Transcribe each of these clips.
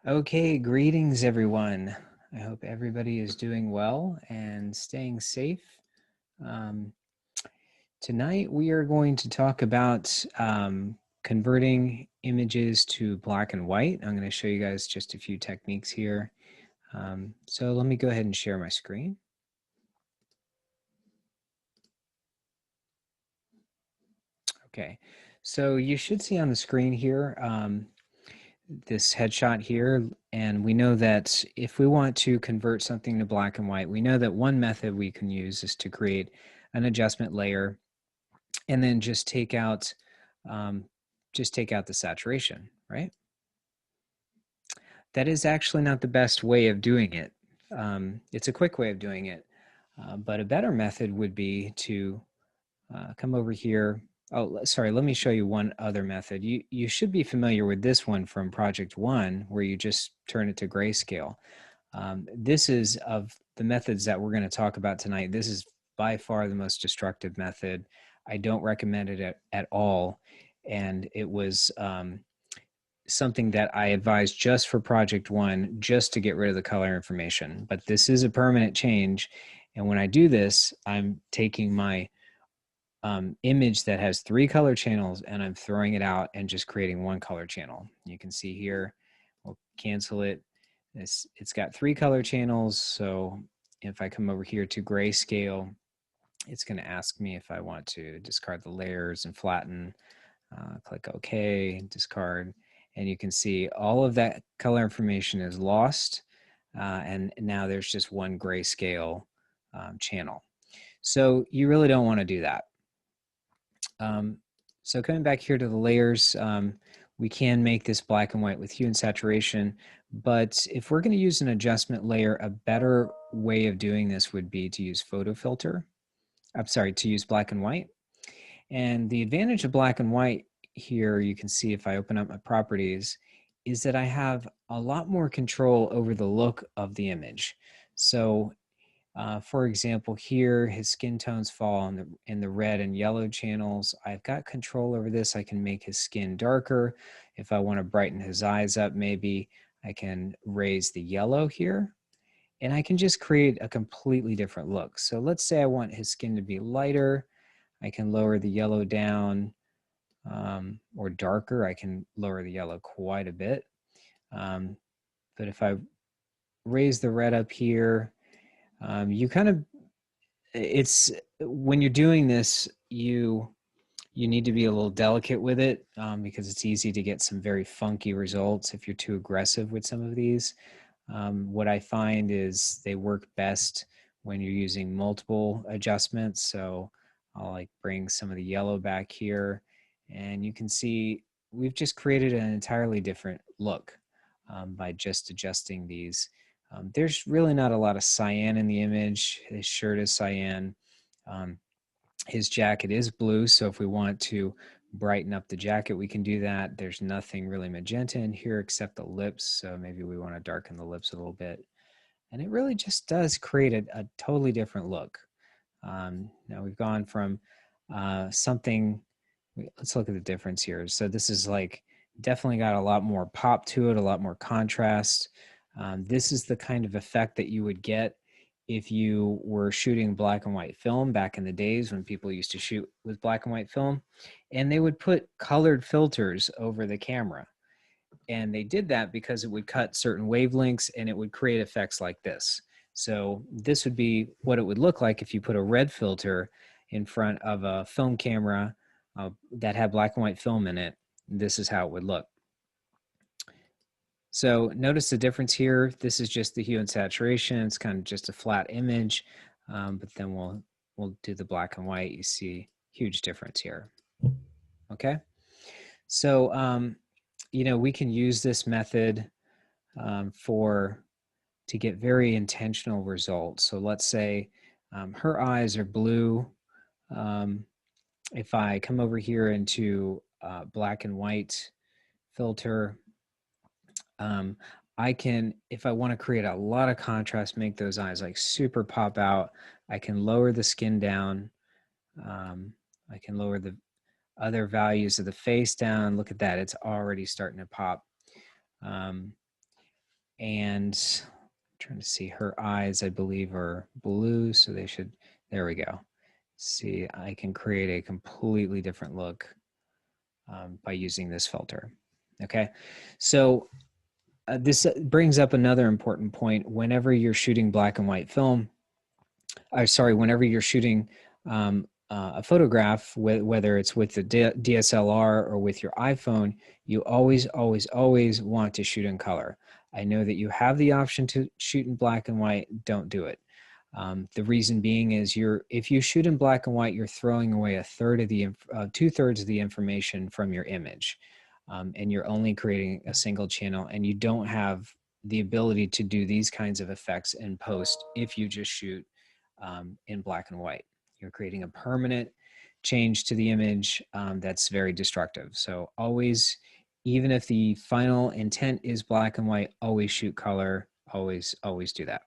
Okay, greetings everyone. I hope everybody is doing well and staying safe. Um, Tonight we are going to talk about converting images to black and white. I'm going to show you guys just a few techniques here. So let me go ahead and share my screen. Okay, so you should see on the screen here this headshot here, and we know that if we want to convert something to black and white, we know that one method we can use is to create an adjustment layer and then just take out the saturation, right? That is actually not the best way of doing it. It's a quick way of doing it, but a better method would be to come over here. Oh, sorry, let me show you one other method. You should be familiar with this one from Project One, where you just turn it to grayscale. This is, of the methods that we're going to talk about tonight, this is by far the most destructive method. I don't recommend it at all. And it was something that I advised just for Project One, just to get rid of the color information. But this is a permanent change. And when I do this, I'm taking my image that has 3 color channels and I'm throwing it out and just creating 1 color channel. You can see here, we'll cancel it. It's got 3 color channels. So if I come over here to grayscale, it's going to ask me if I want to discard the layers and flatten. Click OK, discard. And you can see all of that color information is lost. And now there's just 1 grayscale channel. So you really don't want to do that. So coming back here to the layers, we can make this black and white with hue and saturation, but if we're going to use an adjustment layer, a better way of doing this would be to use photo filter. I'm sorry, to use black and white. And the advantage of black and white here, you can see if I open up my properties, is that I have a lot more control over the look of the image. So for example, here his skin tones fall in the red and yellow channels. I've got control over this. I can make his skin darker. If I want to brighten his eyes up, maybe I can raise the yellow here. And I can just create a completely different look. So let's say I want his skin to be lighter. I can lower the yellow down, or darker. I can lower the yellow quite a bit. But if I raise the red up here, you kind of, it's, when you're doing this, you need to be a little delicate with it, because it's easy to get some very funky results if you're too aggressive with some of these. What I find is they work best when you're using multiple adjustments. So I'll like bring some of the yellow back here, and you can see we've just created an entirely different look by just adjusting these. There's really not a lot of cyan in the image. His shirt is cyan. Um, his jacket is blue, so if we want to brighten up the jacket, we can do that. There's nothing really magenta in here except the lips, so maybe we want to darken the lips a little bit. And it really just does create a totally different look. Now we've gone from something, let's look at the difference here. So this is like definitely got a lot more pop to it, a lot more contrast. This is the kind of effect that you would get if you were shooting black and white film back in the days when people used to shoot with black and white film, and they would put colored filters over the camera. And they did that because it would cut certain wavelengths and it would create effects like this. So this would be what it would look like if you put a red filter in front of a film camera that had black and white film in it. This is how it would look. So notice the difference here. This is just the hue and saturation. It's kind of just a flat image, but then we'll do the black and white. You see huge difference here. Okay, so you know, we can use this method to get very intentional results. So let's say her eyes are blue. If I come over here into black and white filter, I can, if I want to create a lot of contrast, make those eyes like super pop out, I can lower the skin down. I can lower the other values of the face down. Look at that, it's already starting to pop. And I'm trying to see, her eyes, I believe, are blue, so they should, there we go. See, I can create a completely different look by using this filter. Okay, so this brings up another important point. Whenever you're shooting black and white film, whenever you're shooting a photograph, whether it's with the DSLR or with your iPhone, you always, always, always want to shoot in color. I know that you have the option to shoot in black and white. Don't do it. The reason being is if you shoot in black and white, you're throwing away two-thirds of the information from your image, and you're only creating a single channel, and you don't have the ability to do these kinds of effects in post if you just shoot in black and white. You're creating a permanent change to the image that's very destructive. So always, even if the final intent is black and white, always shoot color. Always, always do that.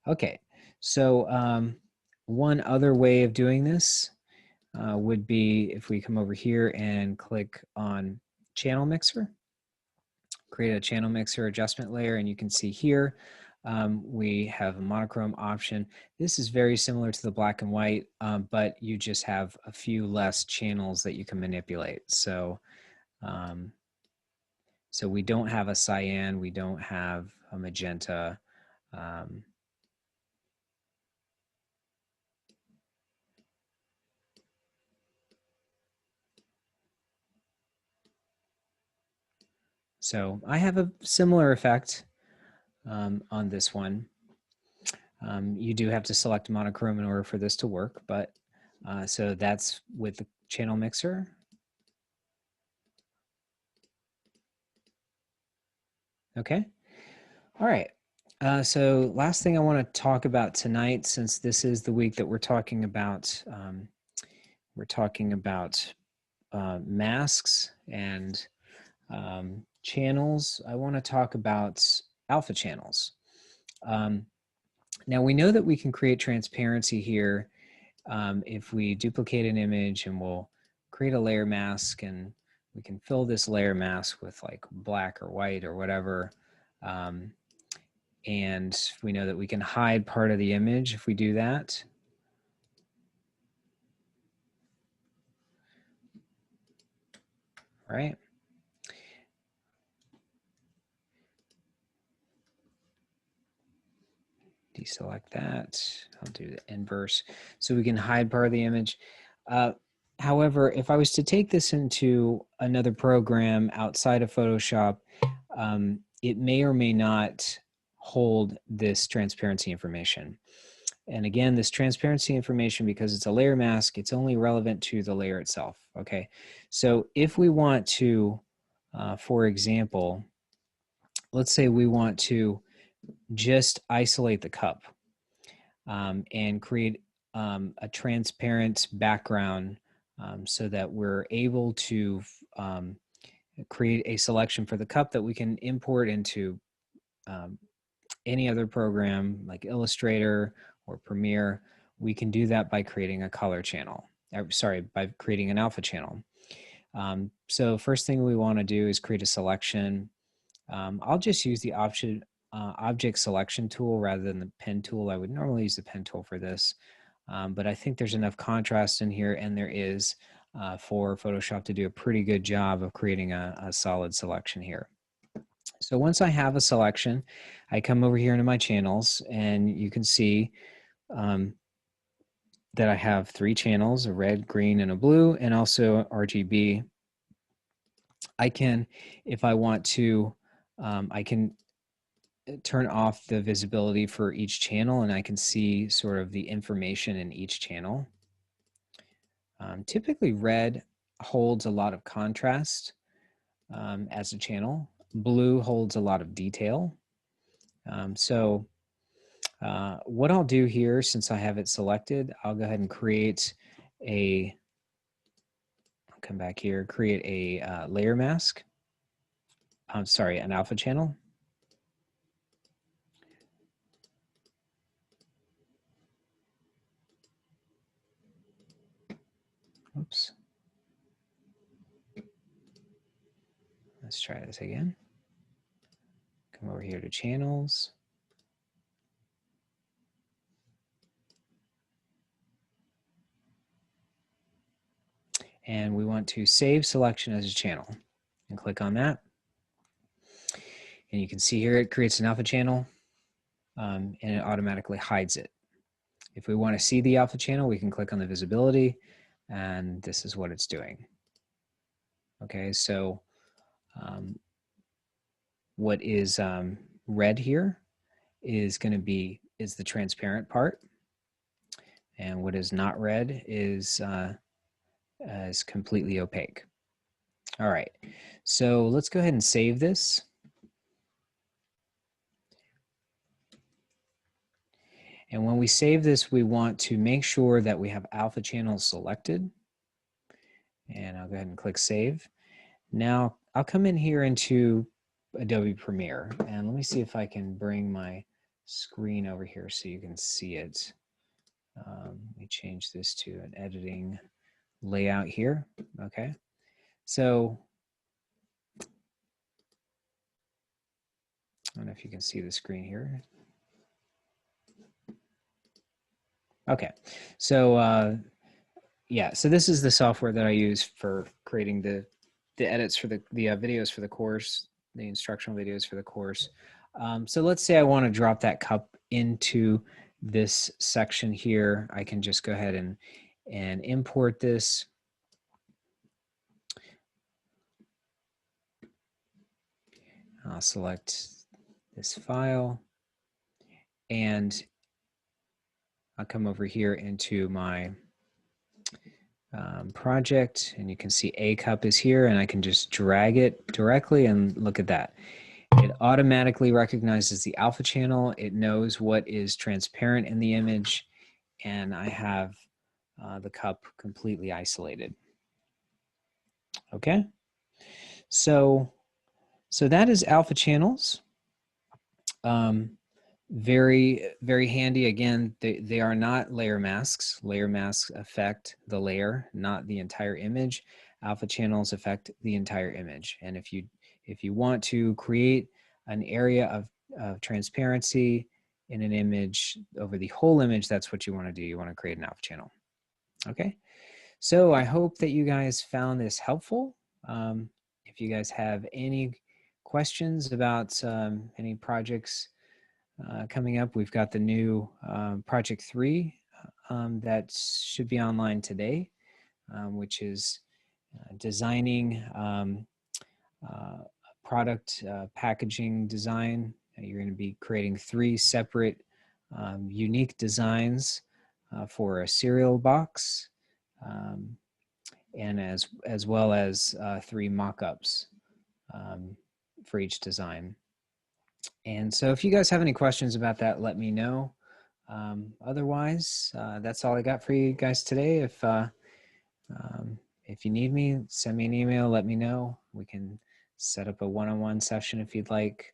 Okay, so one other way of doing this would be if we come over here and click on Channel Mixer, create a Channel Mixer adjustment layer, and you can see here we have a monochrome option. This is very similar to the black and white, but you just have a few less channels that you can manipulate. So, so we don't have a cyan, we don't have a magenta. So I have a similar effect on this one. You do have to select monochrome in order for this to work, but so that's with the channel mixer. Okay. All right. So last thing I want to talk about tonight, since this is the week that we're talking about masks and channels, I want to talk about alpha channels. Now we know that we can create transparency here if we duplicate an image, and we'll create a layer mask, and we can fill this layer mask with like black or white or whatever. And we know that we can hide part of the image if we do that. Right? Deselect that. I'll do the inverse. So we can hide part of the image. However, if I was to take this into another program outside of Photoshop, it may or may not hold this transparency information. And again, this transparency information, because it's a layer mask, it's only relevant to the layer itself, okay? So if we want to, for example, let's say we want to just isolate the cup and create a transparent background so that we're able to create a selection for the cup that we can import into any other program like Illustrator or Premiere. We can do that by creating a color channel. By creating an alpha channel. So first thing we want to do is create a selection. I'll just use the object selection tool rather than the pen tool. I would normally use the pen tool for this, but I think there's enough contrast in here, and there is for Photoshop to do a pretty good job of creating a solid selection here. So once I have a selection, I come over here into my channels, and you can see that I have 3 channels, a red, green, and a blue, and also RGB. I can, if I want to, I can turn off the visibility for each channel, and I can see sort of the information in each channel. Typically red holds a lot of contrast as a channel. Blue holds a lot of detail. So what I'll do here, since I have it selected, I'll go ahead and create I'll come back here, create a layer mask. I'm sorry, an alpha channel. Oops. Let's try this again. Come over here to channels. And we want to save selection as a channel and click on that. And you can see here it creates an alpha channel and it automatically hides it. If we want to see the alpha channel, we can click on the visibility and this is what it's doing. Okay, so what is red here is going to be the transparent part, and what is not red is completely opaque. All right, so let's go ahead and save this. And when we save this, we want to make sure that we have alpha channels selected. And I'll go ahead and click save. Now I'll come in here into Adobe Premiere and let me see if I can bring my screen over here so you can see it. Let me change this to an editing layout here. Okay, so I don't know if you can see the screen here. Okay, so yeah, so this is the software that I use for creating the edits for the videos for the course, the instructional videos for the course. So let's say I want to drop that cup into this section here. I can just go ahead and import this. I'll select this file and I'll come over here into my project and you can see a cup is here and I can just drag it directly and look at that. It automatically recognizes the alpha channel. It knows what is transparent in the image and I have the cup completely isolated. Okay, so that is alpha channels. Very, very handy. Again, they are not layer masks. Layer masks affect the layer, not the entire image. Alpha channels affect the entire image. And if you want to create an area of transparency in an image over the whole image, that's what you want to do. You want to create an alpha channel. Okay, so I hope that you guys found this helpful. If you guys have any questions about any projects coming up, we've got the new Project 3 that should be online today, which is designing product packaging design. You're going to be creating 3 separate unique designs for a cereal box, and as well as 3 mock-ups for each design. And so if you guys have any questions about that, let me know. Otherwise, that's all I got for you guys today. If you need me, send me an email, let me know. We can set up a one-on-one session if you'd like.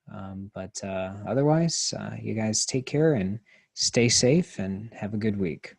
But otherwise, you guys take care and stay safe and have a good week.